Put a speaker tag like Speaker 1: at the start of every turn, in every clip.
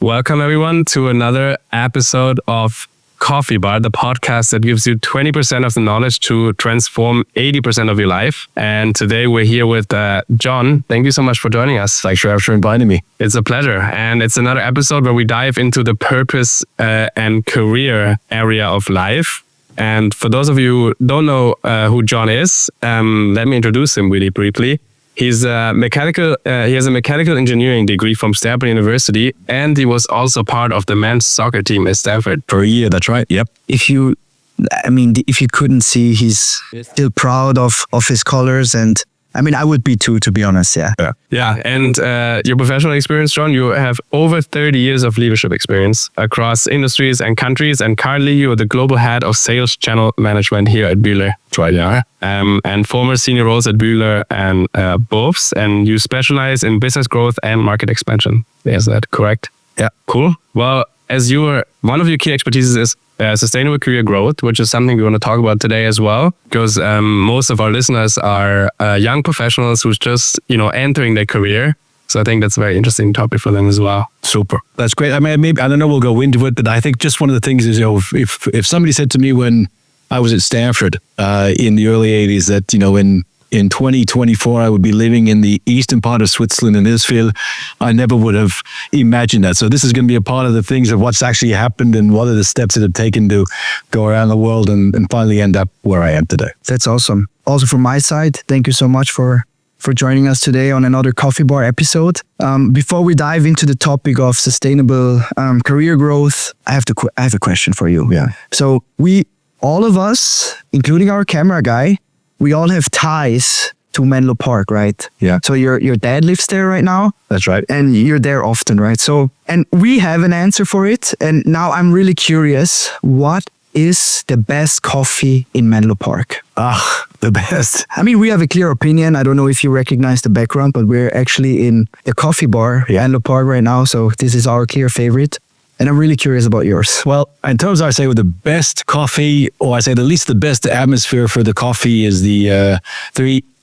Speaker 1: Welcome everyone to another episode of Coffee Bar, the podcast that gives you 20% of the knowledge to transform 80% of your life. And today we're here with John. Thank you so much for joining us.
Speaker 2: Thanks for inviting me.
Speaker 1: It's a pleasure. And it's another episode where we dive into the purpose and career area of life. And for those of you who don't know who John is, let me introduce him really briefly. He's he has a mechanical engineering degree from Stanford University, and he was also part of the men's soccer team at Stanford.
Speaker 2: For a year, that's right. Yep.
Speaker 3: If you couldn't see, he's still proud of his colors, and I would be too, to be honest.
Speaker 1: Yeah. And your professional experience, John, you have over 30 years of leadership experience across industries and countries, and currently you're the global head of sales channel management here at Bühler.
Speaker 2: That's right, yeah.
Speaker 1: And former senior roles at Bühler and Bofs, and you specialize in business growth and market expansion. Is that correct?
Speaker 2: Yeah.
Speaker 1: Cool. Well, one of your key expertise is sustainable career growth, which is something we want to talk about today as well, because most of our listeners are young professionals who's just entering their career. So I think that's a very interesting topic for them as well.
Speaker 2: Super. That's great. Maybe I don't know, we'll go into it, but I think just one of the things is, if somebody said to me when I was at Stanford in the early 80s that, in 2024, I would be living in the eastern part of Switzerland in Israel, I never would have imagined that. So this is going to be a part of the things of what's actually happened and what are the steps that have taken to go around the world and finally end up where I am today.
Speaker 3: That's awesome. Also from my side, thank you so much for joining us today on another Coffee Bar episode. Before we dive into the topic of sustainable career growth, I have a question for you.
Speaker 2: Yeah.
Speaker 3: So all of us, including our camera guy, we all have ties to Menlo Park, right?
Speaker 2: Yeah.
Speaker 3: So your dad lives there right now.
Speaker 2: That's right.
Speaker 3: And you're there often, right? So, and we have an answer for it. And now I'm really curious, what is the best coffee in Menlo Park?
Speaker 2: The best.
Speaker 3: We have a clear opinion. I don't know if you recognize the background, but we're actually in a coffee bar, Menlo Park right now. So this is our clear favorite. And I'm really curious about yours.
Speaker 2: Well, in terms of, I say, with the best coffee, or I say at least the best atmosphere for the coffee is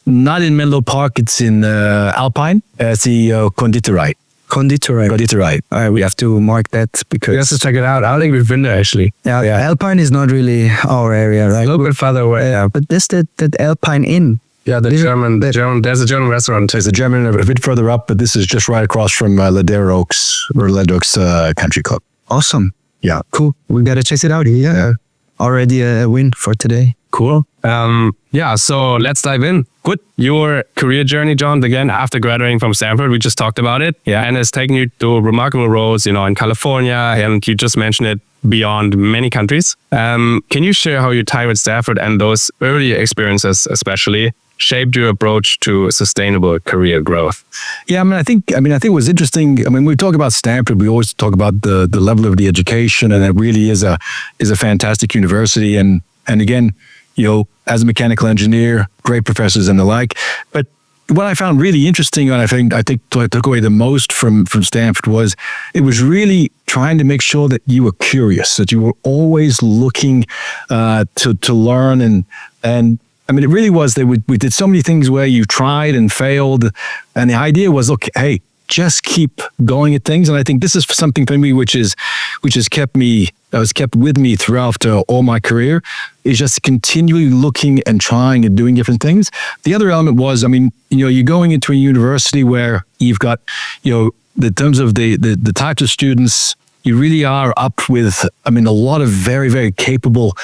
Speaker 2: not in Menlo Park, it's in Alpine. It's the Konditorei.
Speaker 3: Konditorei. All right, we have to mark that because...
Speaker 1: We have to check it out. I don't think we've been there, actually.
Speaker 3: Yeah. Alpine is not really our area, right?
Speaker 1: A little bit farther away.
Speaker 3: Yeah, but there's that Alpine Inn.
Speaker 1: Yeah, there's a German restaurant.
Speaker 2: There's a German a bit further up, but this is just right across from Ladera Oaks Country Club.
Speaker 3: Awesome.
Speaker 2: Yeah.
Speaker 3: Cool. We got to check it out. Yeah. Already a win for today.
Speaker 1: Cool. So let's dive in. Good. Your career journey, John, again, after graduating from Stanford, we just talked about it.
Speaker 2: Yeah.
Speaker 1: And it's taken you to remarkable roles, in California, and you just mentioned it, beyond many countries. Can you share how your time at Stanford and those early experiences especially shaped your approach to sustainable career growth?
Speaker 2: Yeah, I think it was interesting. When we talk about Stanford, we always talk about the level of the education, and it really is a fantastic university. And again, as a mechanical engineer, great professors and the like. But what I found really interesting, and I think I took away the most from Stanford, was it was really trying to make sure that you were curious, that you were always looking to learn and it really was that we did so many things where you tried and failed. And the idea was, look, hey, just keep going at things. And I think this is something for me, which has kept with me throughout all my career, is just continually looking and trying and doing different things. The other element was, you're going into a university where you've got, in terms of the types of students, you really are up with, a lot of very, very capable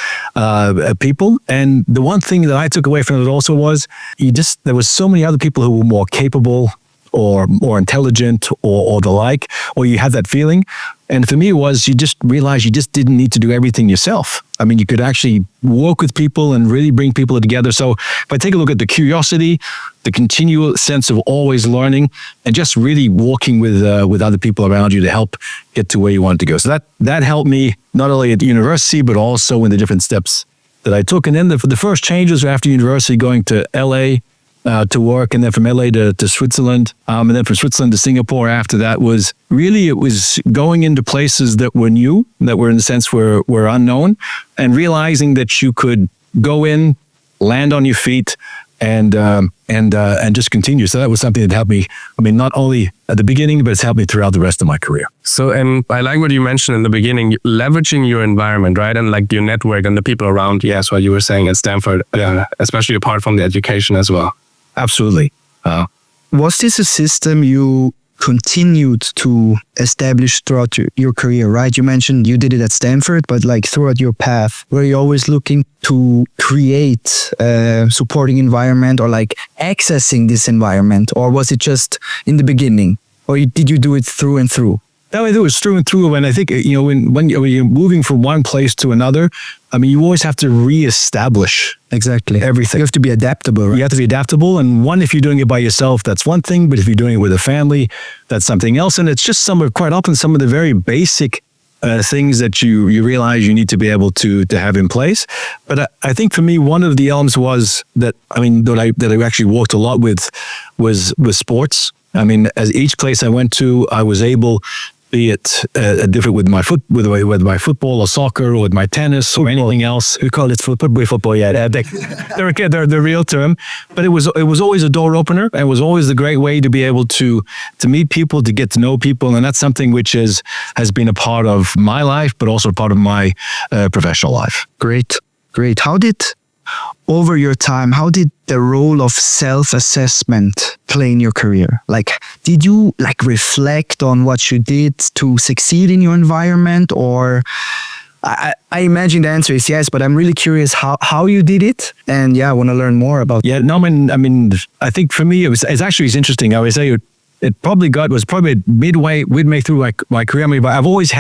Speaker 2: people. And the one thing that I took away from it also was there was so many other people who were more capable or more intelligent or the like, or you had that feeling. And for me, it was, you just realized you just didn't need to do everything yourself. You could actually work with people and really bring people together. So if I take a look at the curiosity, the continual sense of always learning, and just really working with other people around you to help get to where you want to go. So that helped me not only at the university, but also in the different steps that I took. And then the first changes were after university, going to LA, to work, and then from LA to Switzerland, and then from Switzerland to Singapore. After that was going into places that were new, that were in a sense were unknown, and realizing that you could go in, land on your feet, and just continue. So that was something that helped me. I mean, not only at the beginning, but it's helped me throughout the rest of my career.
Speaker 1: So, and I like what you mentioned in the beginning, leveraging your environment, right? And like your network and the people around. Yes, what you were saying at Stanford, especially apart from the education as well.
Speaker 2: Absolutely.
Speaker 3: Was this a system you continued to establish throughout your career, right? You mentioned you did it at Stanford, but like throughout your path, were you always looking to create a supporting environment or like accessing this environment? Or was it just in the beginning? Or did you do it through and through?
Speaker 2: No, it was through and through. And I think, when you're moving from one place to another, I mean, you always have to reestablish
Speaker 3: exactly
Speaker 2: everything.
Speaker 3: You have to be adaptable, right?
Speaker 2: You have to be adaptable. And if you're doing it by yourself, that's one thing. But if you're doing it with a family, that's something else. And it's just quite often some of the very basic things that you realize you need to be able to have in place. But I think for me, one of the elements was that I actually worked a lot with was sports. I mean, as each place I went to, I was able, be it different with my football or soccer or with my tennis or anything else. We call it football. Yeah, they're the real term. But it was always a door opener, and it was always a great way to be able to meet people, to get to know people, and that's something which has been a part of my life, but also a part of my professional life.
Speaker 3: Great. Over your time, how did the role of self-assessment play in your career? Like, did you reflect on what you did to succeed in your environment? Or I imagine the answer is yes, but I'm really curious how you did it. And I want to learn more about.
Speaker 2: Yeah, no, I mean, I think for me, it's interesting. I would say it was probably midway through my career. I mean, but I've always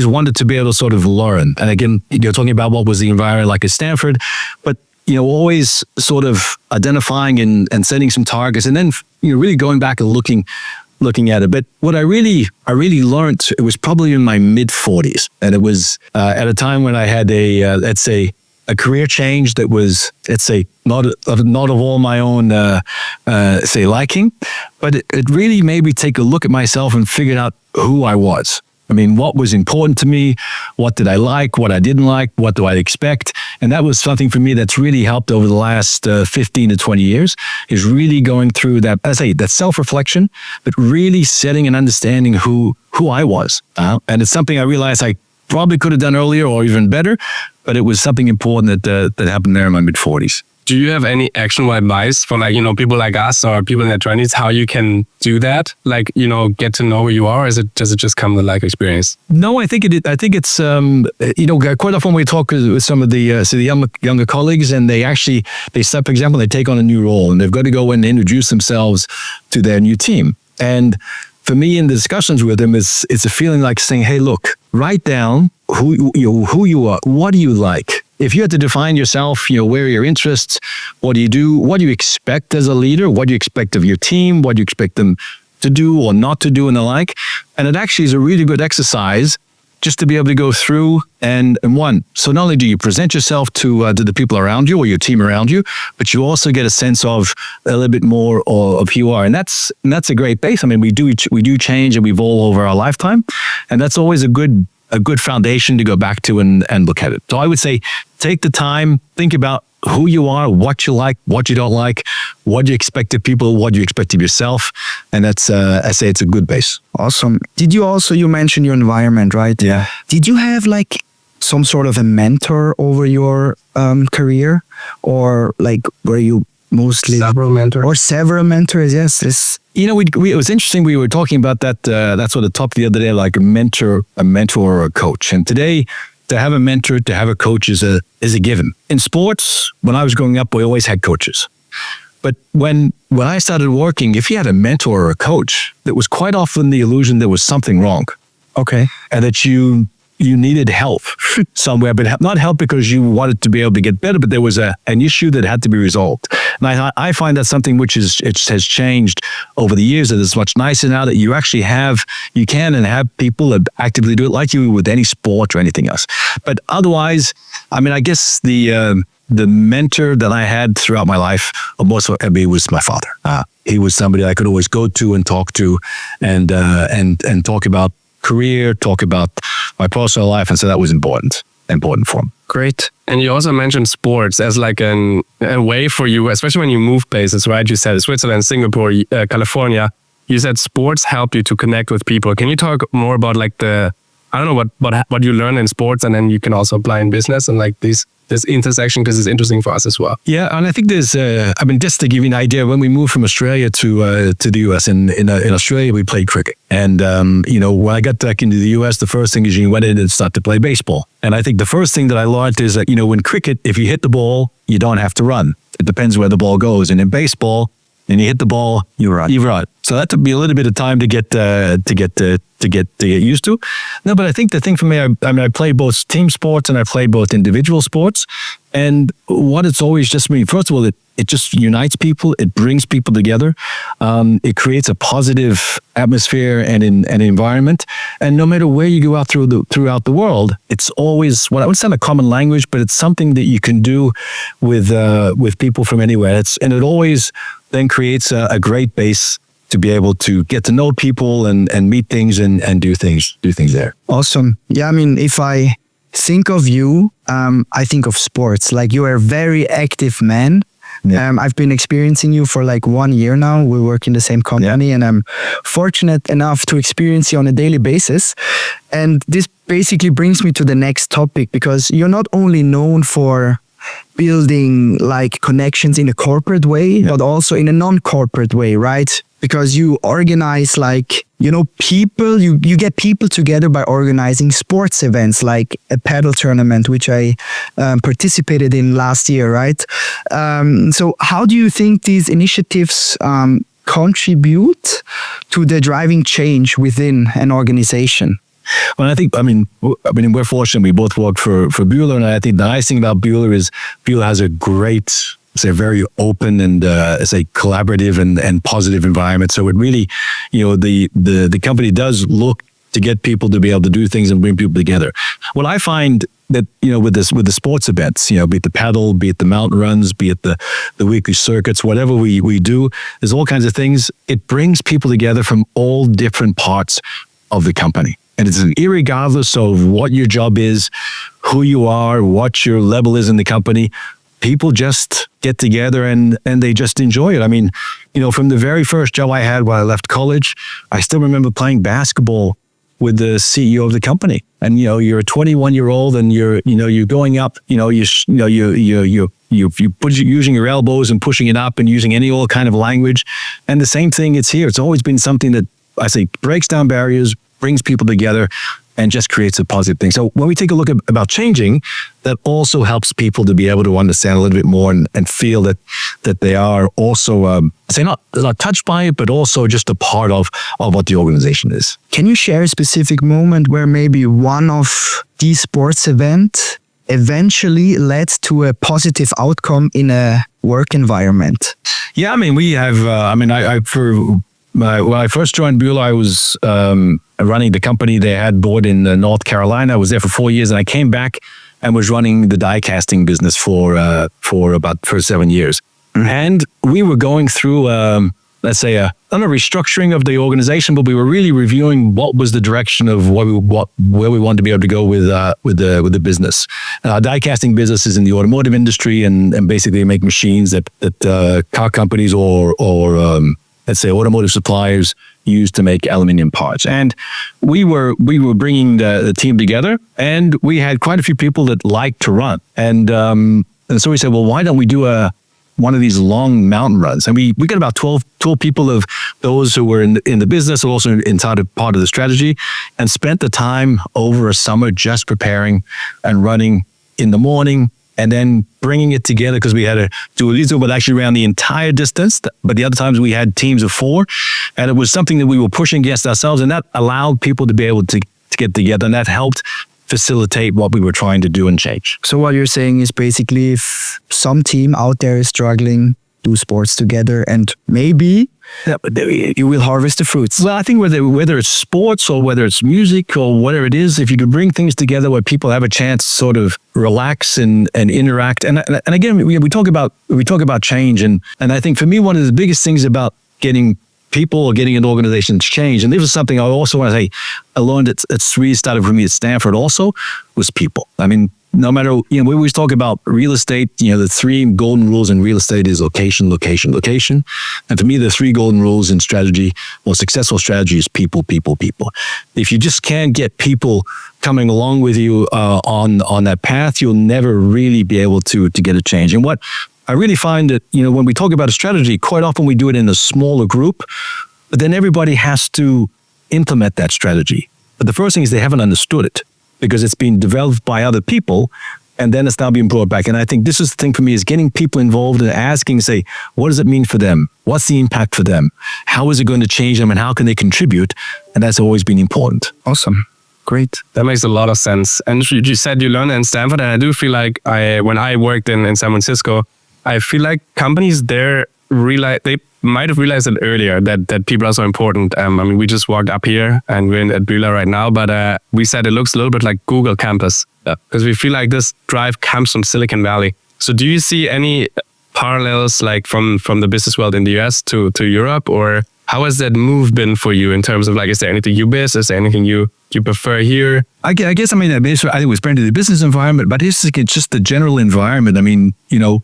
Speaker 2: wanted to be able to sort of learn. And again, you're talking about what was the environment like at Stanford, but always sort of identifying and setting some targets, and then really going back and looking at it. But what I really learned, it was probably in my mid-40s, and it was at a time when I had a career change that was, not of all my own liking, but it really made me take a look at myself and figure out who I was. I mean, what was important to me? What did I like? What I didn't like? What do I expect? And that was something for me that's really helped over the last 15 to 20 years, is really going through that self-reflection, but really setting and understanding who I was. And it's something I realized I probably could have done earlier or even better, but it was something important that happened there in my mid-40s.
Speaker 1: Do you have any actionable advice for people like us or people in their 20s, how you can do that? Get to know who you are? Or does it just come with life experience?
Speaker 2: No, I think it's quite often we talk with some of the younger colleagues, and they for example, they take on a new role and they've got to go and introduce themselves to their new team. And for me, in the discussions with them, it's a feeling like saying, hey, look, write down who you are. What do you like? If you had to define yourself, where are your interests? What do you do? What do you expect as a leader? What do you expect of your team? What do you expect them to do or not to do and the like? And it actually is a really good exercise just to be able to go through and so not only do you present yourself to the people around you or your team around you, but you also get a sense of a little bit more of who you are. And that's a great base. I mean, we do change and we evolve over our lifetime. And that's always a good foundation to go back to and look at it. So I would say, take the time, think about who you are, what you like, what you don't like, what you expect of people, what you expect of yourself. And that's, I say it's a good base.
Speaker 3: Awesome. You mentioned your environment, right?
Speaker 2: Yeah.
Speaker 3: Did you have some sort of a mentor over your career, or were you mostly
Speaker 1: several mentors?
Speaker 3: Yes.
Speaker 2: It was interesting. We were talking about that. That's what the topic the other day, like a mentor or a coach. And today, to have a mentor, to have a coach is a given. In sports, when I was growing up, we always had coaches. But when I started working, if you had a mentor or a coach, there was quite often the illusion there was something wrong.
Speaker 3: Okay.
Speaker 2: And that you needed help somewhere, but not help because you wanted to be able to get better, but there was an issue that had to be resolved. And I find that something which has changed over the years, that it's much nicer now that you actually have people that actively do it, like you would with any sport or anything else. But otherwise, I mean, I guess the mentor that I had throughout my life, most of it was my father. He was somebody I could always go to and talk to and talk about career, talk about my personal life, and so that was important. important for them.
Speaker 3: Great.
Speaker 1: And you also mentioned sports as like a way for you, especially when you move places, right? You said Switzerland, Singapore, California. You said sports helped you to connect with people. Can you talk more about like I don't know what you learn in sports, and then you can also apply in business and like this intersection, because it's interesting for us as well.
Speaker 2: Yeah, and I think there's, just to give you an idea, when we moved from Australia to the US, in Australia we played cricket, and when I got back into the US, the first thing is you went in and started to play baseball. And I think the first thing that I learned is that in cricket, if you hit the ball, you don't have to run. It depends where the ball goes, and in baseball, and you hit the ball, you run. So that took me a little bit of time to get used to. No, but I think the thing for me, I play both team sports and I play both individual sports. And what it's always just me, first of all, it just unites people. It brings people together. It creates a positive atmosphere and an environment. And no matter where you go out throughout the world, it's always, I wouldn't say a common language, but it's something that you can do with people from anywhere. And it always then creates a great base to be able to get to know people and meet things and do things there.
Speaker 3: Awesome. Yeah, if I think of you, I think of sports. Like, you are a very active man. Yeah. I've been experiencing you for like 1 year now. We work in the same company, and I'm fortunate enough to experience you on a daily basis. And this basically brings me to the next topic, because you're not only known for building like connections in a corporate way, but also in a non-corporate way, right? Because you organize people, you get people together by organizing sports events like a paddle tournament, which I participated in last year, right? So how do you think these initiatives contribute to the driving change within an organization?
Speaker 2: Well, I think, we're fortunate. We both work for Bühler, and I think the nice thing about Bühler is Bühler has a great, very open and collaborative and positive environment. So it really, the company does look to get people to be able to do things and bring people together. What I find that, with the sports events, be it the paddle, be it the mountain runs, be it the weekly circuits, whatever we do, there's all kinds of things. It brings people together from all different parts of the company. And it's irregardless of what your job is, who you are, what your level is in the company. People just get together and they just enjoy it. From the very first job I had when I left college, I still remember playing basketball with the CEO of the company. And you're a 21-year-old, and you're going up. You're using your elbows and pushing it up and using any old kind of language. And the same thing, it's here. It's always been something that I say breaks down barriers, brings people together, and just creates a positive thing. So when we take a look about changing, that also helps people to be able to understand a little bit more and feel that they are also, not touched by it, but also just a part of what the organization is.
Speaker 3: Can you share a specific moment where maybe one of these sports events eventually led to a positive outcome in a work environment?
Speaker 2: Yeah, we have, when I first joined Bühler, I was running the company they had bought in North Carolina. I was there for 4 years, and I came back and was running the die casting business for 7 years. Mm-hmm. And we were going through, not a restructuring of the organization, but we were really reviewing what was the direction of where we wanted to be able to go with the business. Die casting business is in the automotive industry, and basically make machines that car companies or automotive suppliers use to make aluminum parts. And we were bringing the team together, and we had quite a few people that liked to run. And so we said, well, why don't we do one of these long mountain runs? And we got about 12 people of those who were in the business, also inside of part of the strategy, and spent the time over a summer just preparing and running in the morning, and then bringing it together, because we had to do a little, but actually around the entire distance. But the other times we had teams of 4, and it was something that we were pushing against ourselves, and that allowed people to be able to get together, and that helped facilitate what we were trying to do and change.
Speaker 3: So what you're saying is basically, if some team out there is struggling, do sports together, and maybe you will harvest the fruits.
Speaker 2: Well, I think whether it's sports or whether it's music or whatever it is, if you can bring things together where people have a chance to sort of relax and interact. And again, we talk about change, and I think for me, one of the biggest things about getting people or getting an organization to change. And this is something I also want to say, I learned it's really started for me at Stanford also, was people. I mean, no matter, we always talk about real estate, the 3 golden rules in real estate is location, location, location. And for me, the 3 golden rules in strategy, or successful strategy, is people, people, people. If you just can't get people coming along with you on that path, you'll never really be able to get a change. And what I really find that, when we talk about a strategy, quite often we do it in a smaller group, but then everybody has to implement that strategy. But the first thing is they haven't understood it, because it's been developed by other people, and then it's now being brought back. And I think this is the thing for me, is getting people involved and asking, say, what does it mean for them? What's the impact for them? How is it going to change them, and how can they contribute? And that's always been important.
Speaker 3: Awesome. Great.
Speaker 1: That makes a lot of sense. And you said you learned it in Stanford, and I do feel like when I worked in San Francisco, I feel like companies there they might have realized it earlier that people are so important. I mean, we just walked up here and we're at Bühler right now, but we said it looks a little bit like Google campus, because we feel like this drive comes from Silicon Valley. So do you see any parallels like from the business world in the US to Europe, or how has that move been for you in terms of, like, is there anything you miss? Is there anything you prefer here?
Speaker 2: I guess, I think it was branded the business environment, but it's just the general environment. I mean,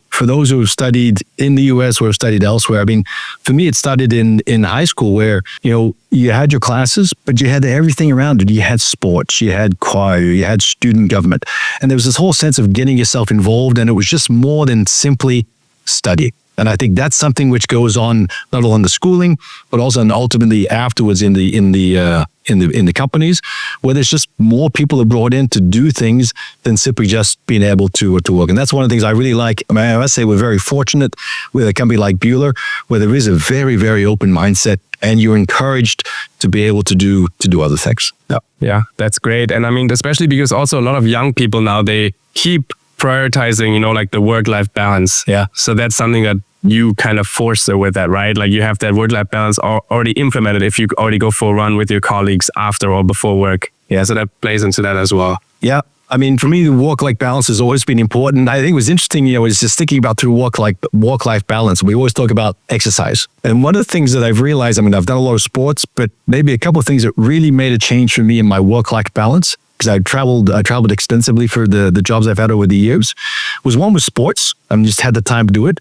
Speaker 2: for those who have studied in the US or have studied elsewhere, I mean, for me, it started in high school where, you had your classes, but you had everything around it. You had sports, you had choir, you had student government. And there was this whole sense of getting yourself involved, and it was just more than simply studying. And I think that's something which goes on not only in the schooling, but also and ultimately afterwards in the companies, where there's just more people are brought in to do things than simply just being able to work. And that's one of the things I really like. I mean, I must say we're very fortunate with a company like Bühler, where there is a very, very open mindset, and you're encouraged to be able to do other things.
Speaker 1: Yeah, that's great. And I mean, especially because also a lot of young people now, they keep prioritizing, like the work-life balance.
Speaker 2: Yeah.
Speaker 1: So that's something that you kind of foster with that, right? Like you have that work-life balance already implemented if you already go for a run with your colleagues after or before work. Yeah, so that plays into that as well.
Speaker 2: Yeah. I mean, for me, the work-life balance has always been important. I think it was interesting, I was just thinking about through work-life balance. We always talk about exercise. And one of the things that I've realized, I mean, I've done a lot of sports, but maybe a couple of things that really made a change for me in my work-life balance, because I traveled extensively for the jobs I've had over the years, was one was sports. I just had the time to do it.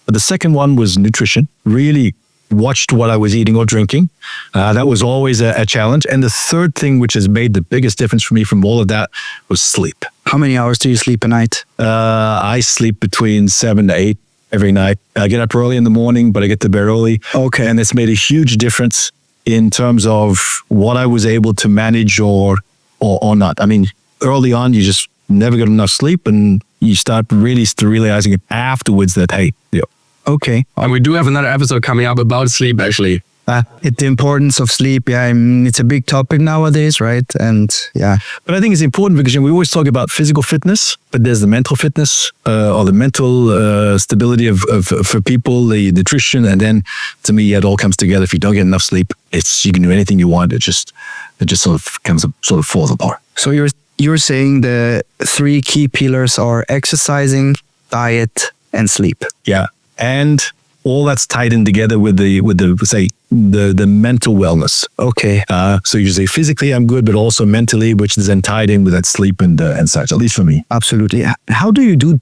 Speaker 2: But the second one was nutrition. Really watched what I was eating or drinking. That was always a challenge. And the third thing, which has made the biggest difference for me from all of that, was sleep.
Speaker 3: How many hours do you sleep a night?
Speaker 2: I sleep between 7 to 8 every night. I get up early in the morning, but I get to bed early.
Speaker 3: Okay.
Speaker 2: And it's made a huge difference in terms of what I was able to manage or not. I mean, early on, you just never get enough sleep, and you start really realizing it afterwards that, hey,
Speaker 3: okay.
Speaker 1: And we do have another episode coming up about sleep, actually.
Speaker 3: The importance of sleep, it's a big topic nowadays, right? And yeah.
Speaker 2: But I think it's important because we always talk about physical fitness, but there's the mental fitness or the mental stability for people, the nutrition, and then to me, it all comes together. If you don't get enough sleep, you can do anything you want. It just sort of falls apart.
Speaker 3: So you're saying the 3 key pillars are exercising, diet, and sleep.
Speaker 2: Yeah, and all that's tied in together with the mental wellness.
Speaker 3: Okay.
Speaker 2: So you say physically I'm good, but also mentally, which is then tied in with that sleep and such. At least for me.
Speaker 3: Absolutely. How do you do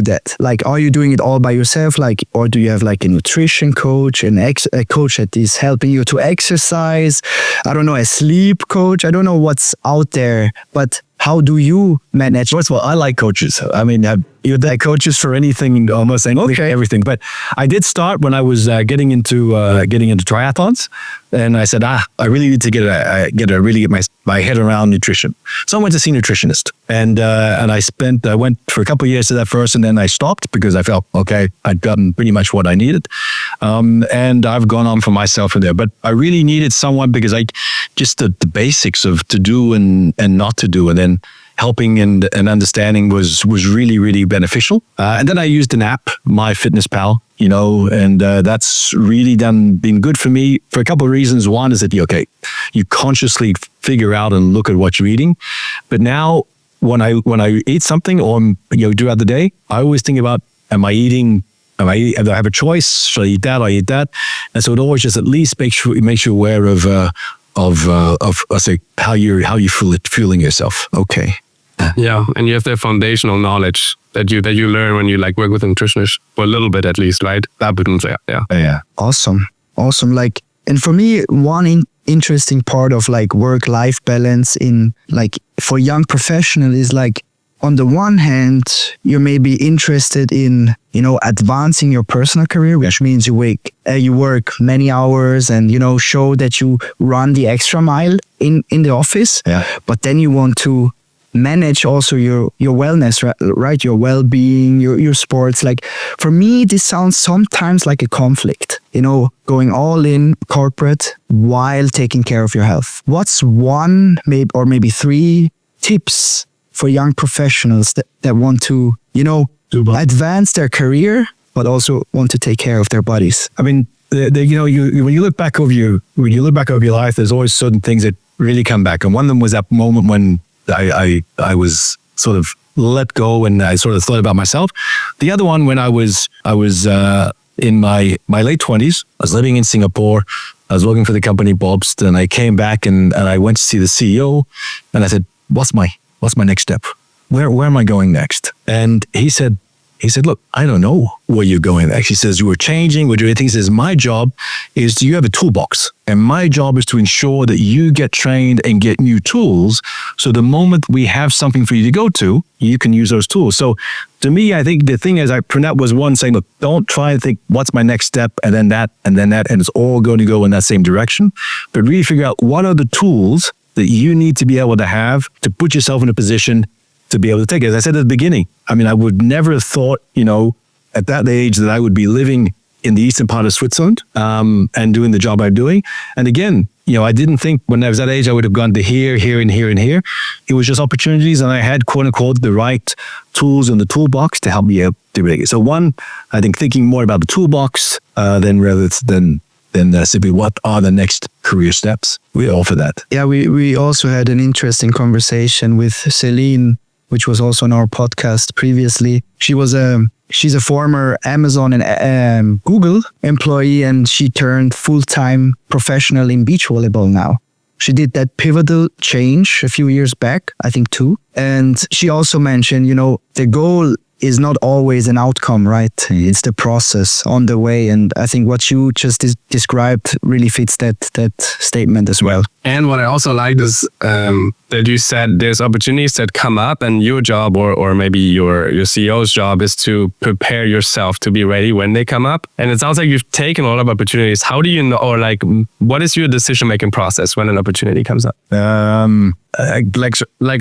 Speaker 3: that? Like, are you doing it all by yourself? Like, or do you have like a nutrition coach, a coach that is helping you to exercise? I don't know, a sleep coach. I don't know what's out there, but how do you manage?
Speaker 2: First of all, I like coaches. I mean, you're the coaches for anything, almost anything, everything. But I did start when I was getting into triathlons, and I said, I really need to get my head around nutrition. So I went to see a nutritionist, and I went for a couple of years to that first, and then I stopped because I felt okay, I'd gotten pretty much what I needed, and I've gone on for myself from there. But I really needed someone because just the basics of to do and not to do, and then helping and understanding was really, really beneficial. And then I used an app, MyFitnessPal, and that's really been good for me for a couple of reasons. One is that, you consciously figure out and look at what you're eating. But now when I eat something or, throughout the day, I always think about, am I eating If I have a choice, should I eat that? I eat that. And so it always just at least makes you aware of say how you feeling yourself. Okay.
Speaker 1: Yeah, and you have the foundational knowledge that you learn when you like work with a nutritionist for a little bit at least, right?
Speaker 2: Yeah.
Speaker 3: Awesome. Like, and for me, one interesting part of like work-life balance in like for young professional is like, on the one hand, you may be interested in, advancing your personal career, which means you work many hours and, show that you run the extra mile in the office.
Speaker 2: Yeah.
Speaker 3: But then you want to manage also your wellness, right? Your well-being, your sports. Like for me, this sounds sometimes like a conflict, going all in corporate while taking care of your health. What's one, maybe three tips for young professionals that want to, advance their career, but also want to take care of their bodies?
Speaker 2: I mean, when you look back over your life, there's always certain things that really come back. And one of them was that moment when I was sort of let go and I sort of thought about myself. The other one when I was in my late 20s, I was living in Singapore. I was working for the company Bob's, and I came back and I went to see the CEO, and I said, what's my next step? Where am I going next? And he said, look, I don't know where you're going next. He says, you were changing, we're doing things. He says, my job is you have a toolbox, and my job is to ensure that you get trained and get new tools. So the moment we have something for you to go to, you can use those tools. So to me, I think the thing is, that was one saying, look, don't try to think what's my next step and then that, and it's all going to go in that same direction. But really figure out what are the tools that you need to be able to have to put yourself in a position to be able to take it. As I said at the beginning, I mean, I would never have thought, at that age that I would be living in the eastern part of Switzerland and doing the job I'm doing. And again, I didn't think when I was that age, I would have gone to here, and here. It was just opportunities, and I had, quote unquote, the right tools in the toolbox to help me out to make it. So one, I think thinking more about the toolbox than simply what are the next career steps. We offer that.
Speaker 3: Yeah, we also had an interesting conversation with Celine, which was also on our podcast previously. She's a former Amazon and Google employee, and she turned full-time professional in beach volleyball now. She did that pivotal change a few years back, I think 2. And she also mentioned, the goal is not always an outcome, right? It's the process on the way. And I think what you just described really fits that statement as well.
Speaker 1: And what I also liked is that you said there's opportunities that come up, and your job or maybe your CEO's job is to prepare yourself to be ready when they come up. And it sounds like you've taken a lot of opportunities. How do you know, or like, what is your decision-making process when an opportunity comes up? Like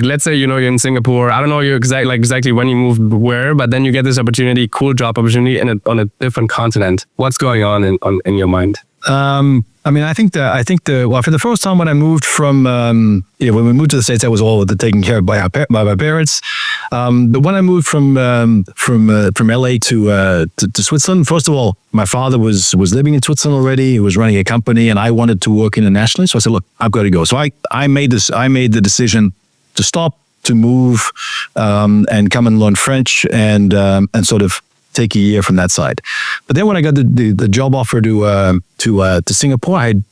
Speaker 1: let's say, you're in Singapore. I don't know exactly when you moved where, but then you get this opportunity, cool job opportunity on a different continent. What's going on in your mind?
Speaker 2: I mean, I think for the first time when I moved from, when we moved to the States, that was all taken care of by my parents. But when I moved from LA to Switzerland, first of all, my father was living in Switzerland already. He was running a company, and I wanted to work internationally. So I said, look, I've got to go. So I made the decision to stop, to move, and come and learn French and sort of take a year from that side. But then when I got the job offer to Singapore, it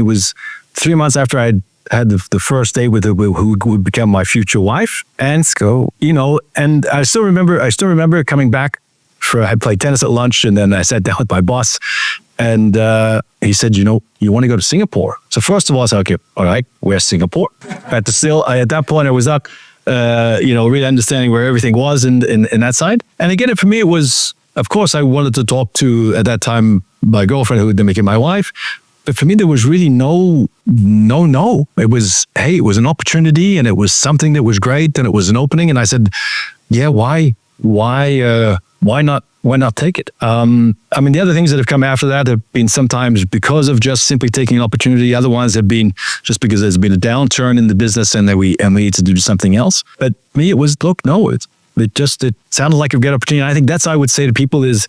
Speaker 2: was 3 months after I had the first date with who would become my future wife. And so, and I still remember coming back I played tennis at lunch, and then I sat down with my boss, and he said, you want to go to Singapore? So first of all, I said, okay, all right, where's Singapore? At that point, I was up, really understanding where everything was in that side. And again, for me, it was, of course, I wanted to talk to, at that time, my girlfriend who would then become my wife. But for me, there was really no. It was, hey, it was an opportunity, and it was something that was great, and it was an opening. And I said, yeah, why not take it? The other things that have come after that have been sometimes because of just simply taking an opportunity. Other ones have been just because there's been a downturn in the business and we need to do something else. But me, it was, look, no, it sounded like a good opportunity. And I think that's what I would say to people is,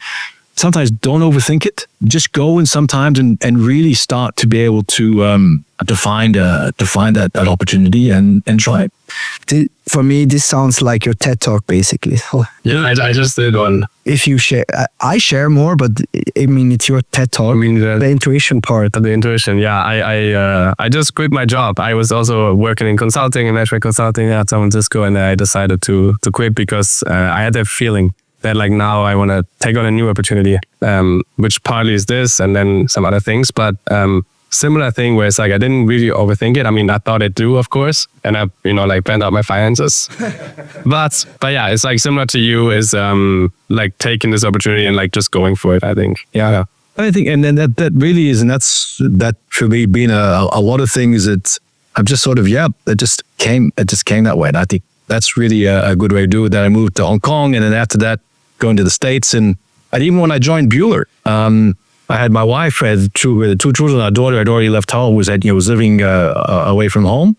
Speaker 2: sometimes don't overthink it. Just go and sometimes and really start to be able to find that opportunity and try it.
Speaker 3: For me, this sounds like your TED Talk, basically.
Speaker 1: Yeah, I just did one.
Speaker 3: If you share, I share more, but I mean, it's your TED Talk.
Speaker 1: I mean,
Speaker 3: The intuition part.
Speaker 1: the intuition. Yeah, I just quit my job. I was also working in consulting, in management consulting at San Francisco, and I decided to quit because I had that feeling that like now I want to take on a new opportunity, which partly is this and then some other things, but similar thing where it's like I didn't really overthink it. I mean, I thought it do, of course, and I, like planned out my finances. but yeah, it's like similar to you is like taking this opportunity and like just going for it, I think. Yeah.
Speaker 2: I think, and then that really is, and that for me being a lot of things that I'm just sort of, it just came that way. And I think that's really a good way to do it. Then I moved to Hong Kong, and then after that, going to the States. And even when I joined Bueller, I had my wife, I had two children, our daughter had already left home, was living away from home.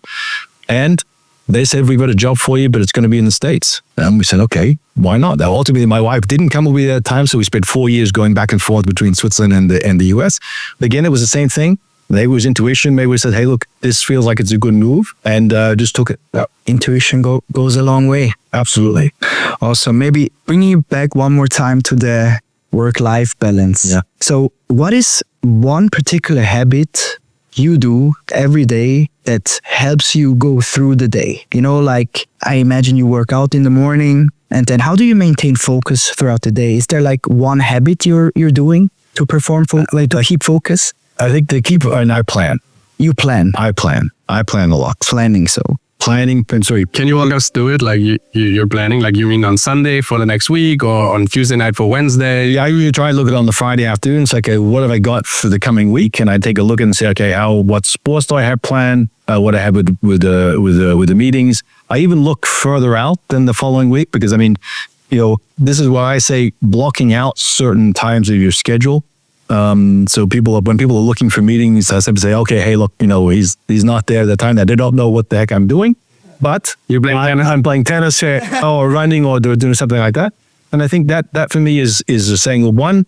Speaker 2: And they said, we've got a job for you, but it's going to be in the States. And we said, okay, why not? Now, ultimately, my wife didn't come with me at that time, so we spent 4 years going back and forth between Switzerland and the US. But again, it was the same thing. Maybe it was intuition. Maybe we said, hey, look, this feels like it's a good move, and just took it.
Speaker 3: Intuition goes a long way.
Speaker 2: Absolutely.
Speaker 3: Also, maybe bringing you back one more time to the work-life balance.
Speaker 2: Yeah.
Speaker 3: So what is one particular habit you do every day that helps you go through the day? Like I imagine you work out in the morning, and then how do you maintain focus throughout the day? Is there like one habit you're doing to perform, to keep focus?
Speaker 2: I think and I plan.
Speaker 3: You plan.
Speaker 2: I plan a lot.
Speaker 3: Planning, so.
Speaker 2: Planning, sorry.
Speaker 1: Can you walk us through it? Like you're planning, like you mean on Sunday for the next week or on Tuesday night for Wednesday?
Speaker 2: Yeah, I usually try to look at it on the Friday afternoon. It's like, what have I got for the coming week? And I take a look and say, okay, what sports do I have planned? What I have with the meetings. I even look further out than the following week because I mean, this is why I say blocking out certain times of your schedule. So when people are looking for meetings, I say, okay, hey, look, he's not there at the time that they don't know what the heck I'm doing, but I'm playing tennis or running or doing something like that. And I think that for me is saying, well, one,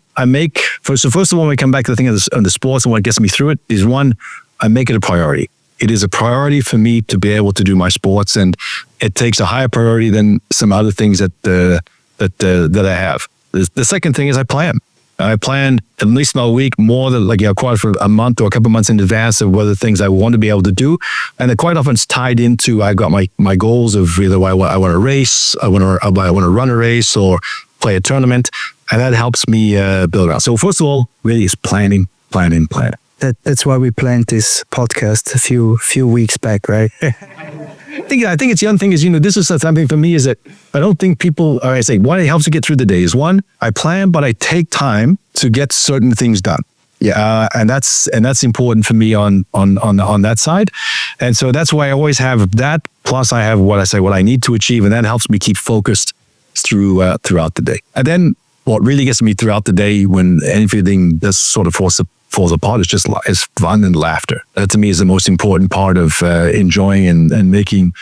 Speaker 2: first of all, when we come back to the thing of the sports and what gets me through it is one, I make it a priority. It is a priority for me to be able to do my sports, and it takes a higher priority than some other things that I have. The second thing is I plan. I plan at least my week more than quite for a month or a couple of months in advance of what the things I want to be able to do. And it quite often it's tied into, I got my goals of either I want to race, I want to run a race or play a tournament. And that helps me build around. So first of all, really is planning.
Speaker 3: That's why we planned this podcast a few weeks back, right?
Speaker 2: I think it's the other thing is, this is something for me is that I don't think people, or I say, what helps to get through the day is one, I plan, but I take time to get certain things done. Yeah. And that's important for me on that side. And so that's why I always have that. Plus I have what I need to achieve. And that helps me keep focused throughout the day. And then what really gets me throughout the day when anything does sort of falls apart is fun and laughter. That to me is the most important part of enjoying and making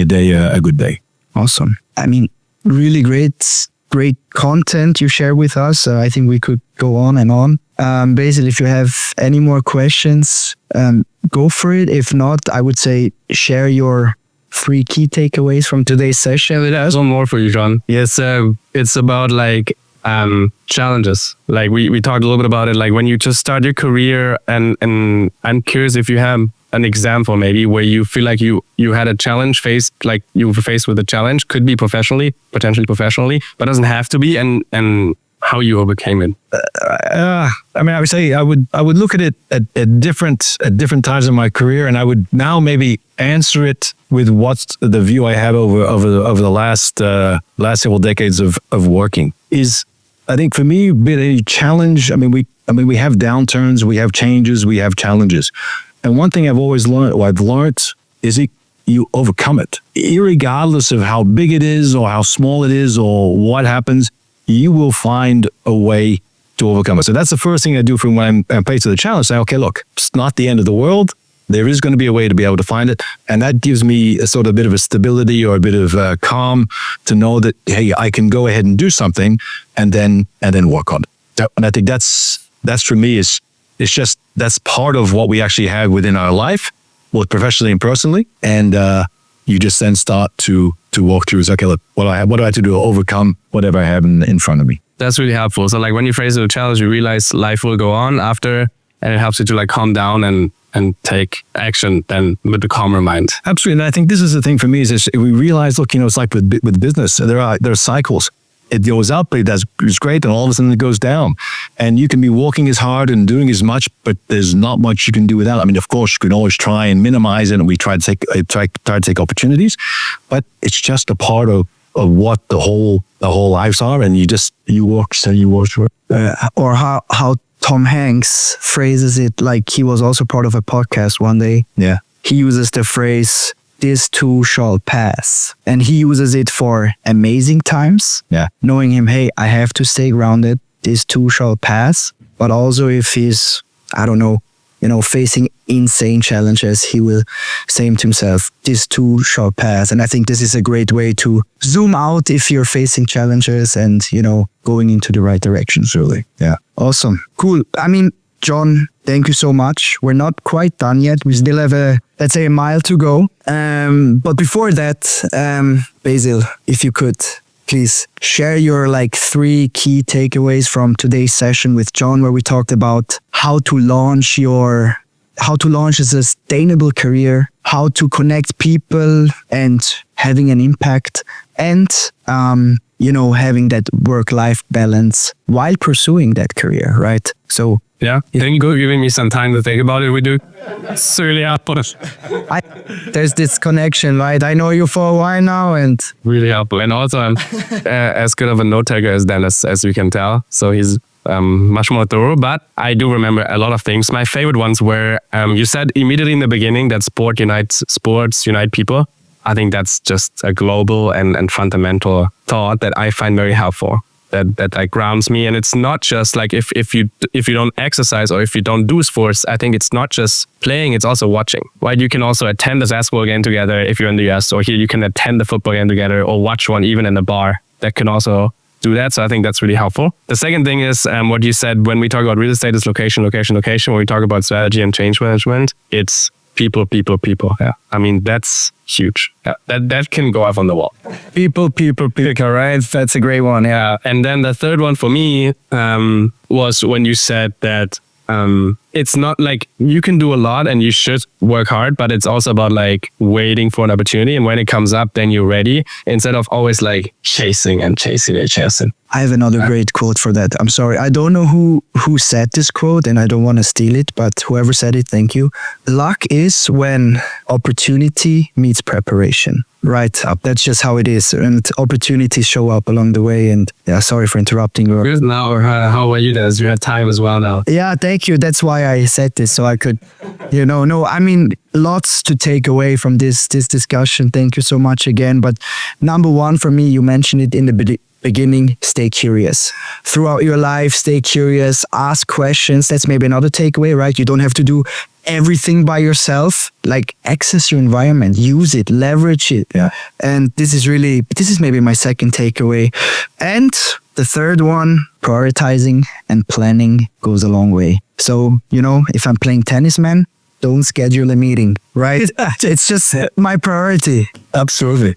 Speaker 2: a day a good day.
Speaker 3: Awesome. I mean, really great content you share with us. I think we could go on and on. Basil, if you have any more questions, go for it. If not, I would say share your 3 key takeaways from today's session.
Speaker 1: There's one more for you, John. Yes, it's about challenges. Like we talked a little bit about it. Like when you just start your career, and I'm curious if you have an example maybe where you feel like you had a challenge you were faced with a challenge, could be potentially professionally, but doesn't have to be, and how you overcame it.
Speaker 2: I would say I would look at it at different times in my career, and I would now maybe answer it with what's the view I have over the last several decades of working. Is I think for me, been a challenge. We have downturns, we have changes, we have challenges, and one thing I've learned is you overcome it, irregardless of how big it is or how small it is or what happens. You will find a way to overcome it. So that's the first thing I do from when I'm faced with a challenge. Say, okay, look, it's not the end of the world. There is going to be a way to be able to find it. And that gives me a sort of bit of a stability or a bit of calm to know that, hey, I can go ahead and do something and then work on it. And I think that's for me it's just, that's part of what we actually have within our life, both professionally and personally. And you just then start to walk through, okay, look, what do I have to do to overcome whatever I have in front of me?
Speaker 1: That's really helpful. So like when you phrase it a challenge, you realize life will go on after, and it helps you to like calm down and take action then with the calmer mind.
Speaker 2: Absolutely. And I think this is the thing for me is we realize, look, it's like with business, there are cycles. It goes up, but it's great, and all of a sudden it goes down. And you can be working as hard and doing as much, but there's not much you can do without. I mean, of course, you can always try and minimize it, and we try to take opportunities, but it's just a part of what the whole lives are, and you work through it.
Speaker 3: Or how Tom Hanks phrases it, like he was also part of a podcast one day.
Speaker 2: Yeah.
Speaker 3: He uses the phrase, "This too shall pass." And he uses it for amazing times.
Speaker 2: Yeah.
Speaker 3: Knowing him, hey, I have to stay grounded. This too shall pass. But also if he's, I don't know, facing insane challenges, he will say to himself, this too shall pass. And I think this is a great way to zoom out if you're facing challenges and, going into the right directions, really.
Speaker 2: Yeah.
Speaker 3: Awesome. Cool. I mean, John, thank you so much. We're not quite done yet. We still have a mile to go. But before that, Basil, if you could please share your 3 key takeaways from today's session with John, where we talked about how to launch a sustainable career, how to connect people and having an impact, and having that work-life balance while pursuing that career, right? So
Speaker 1: yeah, thank you for giving me some time to think about it. We do. It's really helpful.
Speaker 3: There's this connection, right? I know you for a while now, and
Speaker 1: really helpful. And also, I'm as good of a note taker as Dennis, as we can tell. So he's much more thorough. But I do remember a lot of things. My favorite ones were you said immediately in the beginning that sports unite people. I think that's just a global and fundamental thought that I find very helpful. That grounds me. And it's not just like if you don't exercise or if you don't do sports, I think it's not just playing, it's also watching. Right? You can also attend a basketball game together if you're in the US, or here you can attend the football game together or watch one even in a bar. That can also do that. So I think that's really helpful. The second thing is what you said when we talk about real estate is location. When we talk about strategy and change management, it's people. Yeah. I mean, that's huge. Yeah. That can go up on the wall. People, right? That's a great one. Yeah. And then the third one for me was when you said that it's not like you can do a lot and you should work hard, but it's also about like waiting for an opportunity. And when it comes up, then you're ready instead of always like chasing.
Speaker 3: I have another great quote for that. I'm sorry. I don't know who said this quote and I don't want to steal it, but whoever said it, thank you. Luck is when opportunity meets preparation. Right. That's just how it is. And opportunities show up along the way. And yeah, sorry for interrupting.
Speaker 1: Good. Now, how are you, Dennis? You have time as well now.
Speaker 3: Yeah, thank you. That's why I said this. So I could, lots to take away from this discussion. Thank you so much again. But number one for me, you mentioned it in the beginning, stay curious. Throughout your life, stay curious, ask questions. That's maybe another takeaway, right? You don't have to do everything by yourself. Like, access your environment, use it, leverage it.
Speaker 2: Yeah.
Speaker 3: And this is maybe my second takeaway. And the third one, prioritizing and planning goes a long way. So, if I'm playing tennis, man, don't schedule a meeting, right? It's just my priority.
Speaker 2: Absolutely.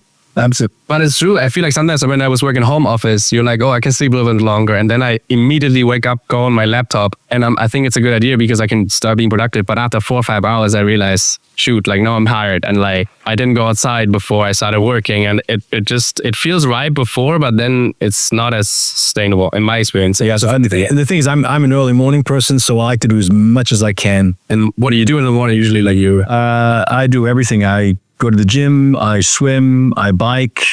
Speaker 1: But it's true. I feel like sometimes when I was working home office, you're like, oh, I can sleep a little bit longer. And then I immediately wake up, go on my laptop. And I think it's a good idea because I can start being productive. But after 4 or 5 hours, I realize, no, I'm tired. And like, I didn't go outside before I started working. And it feels right before, but then it's not as sustainable in my experience.
Speaker 2: Yeah. So the thing is, I'm an early morning person, so I like to do as much as I can.
Speaker 1: And what do you do in the morning usually, like you?
Speaker 2: I do everything. I go to the gym, I swim, I bike,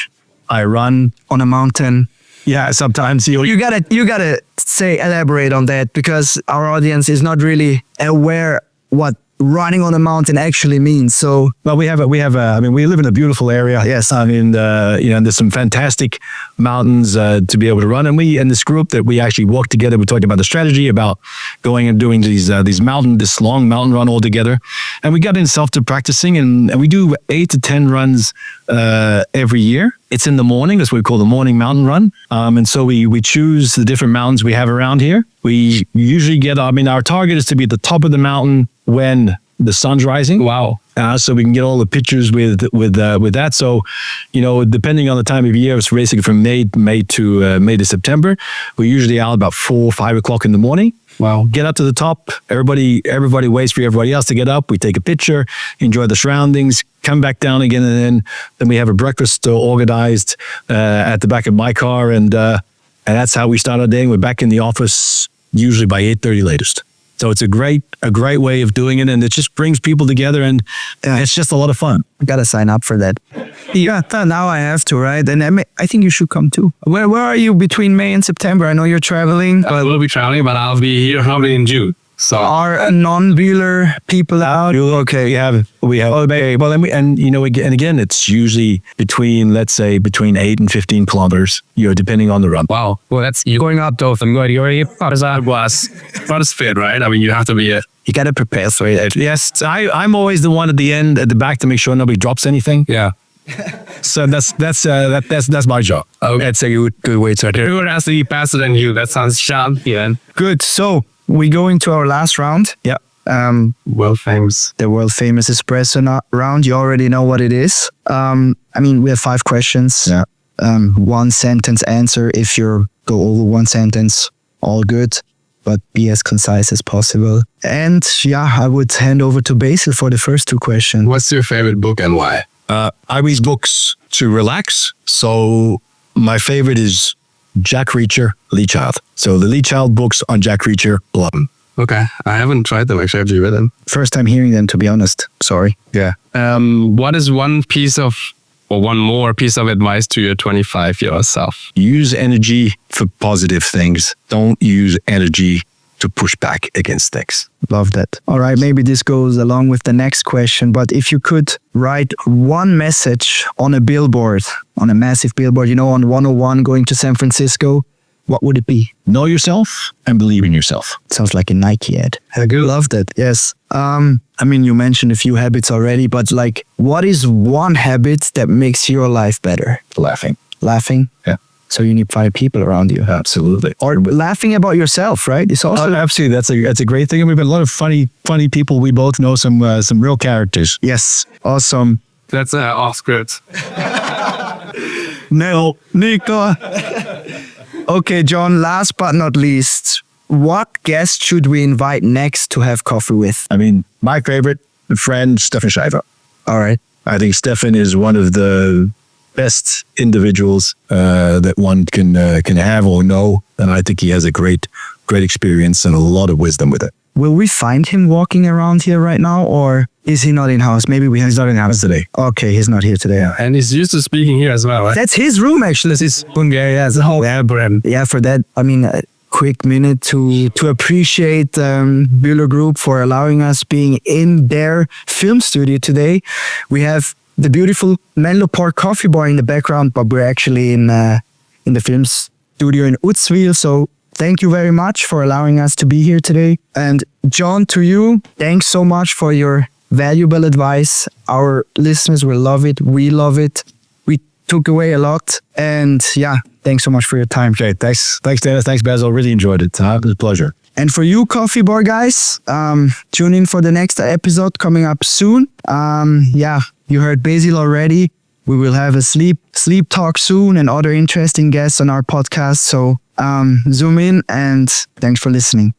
Speaker 2: I run
Speaker 3: on a mountain.
Speaker 2: Yeah, sometimes
Speaker 3: you gotta elaborate on that because our audience is not really aware what running on a mountain actually means. So,
Speaker 2: Well, we live in a beautiful area.
Speaker 3: Yes.
Speaker 2: I mean, and there's some fantastic mountains to be able to run. And this group that we actually walked together, we talked about the strategy about going and doing this long mountain run all together. And we got in to practicing, and we do 8 to 10 runs every year. It's in the morning. That's what we call the morning mountain run. And so we choose the different mountains we have around here. We usually our target is to be at the top of the mountain when the sun's rising.
Speaker 1: Wow.
Speaker 2: So we can get all the pictures with that. So, depending on the time of year, it's basically from May to September. We're usually out about 4 or 5 o'clock in the morning.
Speaker 1: Wow.
Speaker 2: Get up to the top. Everybody waits for everybody else to get up. We take a picture, enjoy the surroundings, come back down again, and then we have a breakfast organized at the back of my car, and that's how we start our day. We're back in the office usually by 8:30 latest. So it's a great way of doing it, and it just brings people together, and it's just a lot of fun.
Speaker 3: I gotta sign up for that. Yeah, now I have to, right? And I think you should come too. Where are you between May and September? I know you're traveling.
Speaker 1: I will be traveling, but I'll be here probably in June. So
Speaker 3: Are non-wheeler people out?
Speaker 2: Okay, we have. Okay, well, and again, it's usually between 8 and 15 kilometers, depending on the run.
Speaker 1: wow. Well, you're going out of the good. You're was fit, right? I mean, you have to be
Speaker 3: You gotta prepare for it.
Speaker 2: Yes, I'm always the one at the end, at the back, to make sure nobody drops anything.
Speaker 1: yeah.
Speaker 2: So that's my job.
Speaker 1: Okay.
Speaker 2: That's a good way to do it.
Speaker 1: Who has to be faster than you? That sounds champion.
Speaker 3: Good. So we go into our last round.
Speaker 2: Yeah.
Speaker 1: World famous.
Speaker 3: The world famous Espresso round. You already know what it is. We have 5 questions.
Speaker 2: Yeah.
Speaker 3: 1 sentence answer. If you go over 1 sentence, all good, but be as concise as possible. And I would hand over to Basil for the first 2 questions.
Speaker 1: What's your favorite book and why?
Speaker 2: I read books to relax. So my favorite is Jack Reacher, Lee Child. So the Lee Child books on Jack Reacher, love them.
Speaker 1: Okay. I haven't tried them actually. Have you read them?
Speaker 3: First time hearing them, to be honest. Sorry.
Speaker 2: Yeah.
Speaker 1: What is one more piece of advice to your 25-year-old self?
Speaker 2: Use energy for positive things. Don't use energy to push back against things.
Speaker 3: Love that. All right, maybe this goes along with the next question, but if you could write one message on a billboard, on a massive billboard, on 101 going to San Francisco, what would it be?
Speaker 2: Know yourself and believe in yourself.
Speaker 3: Sounds like a Nike ad.
Speaker 1: I do.
Speaker 3: Love that. Yes. You mentioned a few habits already, but what is one habit that makes your life better?
Speaker 2: Laughing.
Speaker 3: Laughing?
Speaker 2: Yeah.
Speaker 3: So you need 5 people around you.
Speaker 2: Absolutely.
Speaker 3: Or laughing about yourself, right? It's also
Speaker 2: absolutely. That's a great thing. And we've got a lot of funny people. We both know some real characters.
Speaker 3: yes, awesome.
Speaker 1: That's off script.
Speaker 3: No, Nico. Okay, John. Last but not least, what guest should we invite next to have coffee with?
Speaker 2: My favorite friend, Stefan Schreiber.
Speaker 3: All right.
Speaker 2: I think Stefan is one of the best individuals that one can have or know, and I think he has a great experience and a lot of wisdom with it.
Speaker 3: Will we find him walking around here right now, or is he not in house? Maybe he's not in house
Speaker 2: today.
Speaker 3: Okay, he's not here today.
Speaker 1: And he's used to speaking here as well, right?
Speaker 3: That's his room, actually.
Speaker 1: This is Bulgaria as a whole. Yeah, Bren.
Speaker 3: Yeah, for that, a quick minute to appreciate Bühler Group for allowing us being in their film studio today. We have the beautiful Menlo Park Coffee Bar in the background, but we're actually in the film studio in Utzwil. So thank you very much for allowing us to be here today. And John, to you, thanks so much for your valuable advice. Our listeners will love it. We love it. We took away a lot. And thanks so much for your time.
Speaker 2: Okay, thanks Dennis. Thanks, Basil. Really enjoyed it. It was a pleasure.
Speaker 3: And for you, Coffee Bar guys, tune in for the next episode coming up soon. You heard Basil already. We will have a sleep talk soon and other interesting guests on our podcast. So zoom in, and thanks for listening.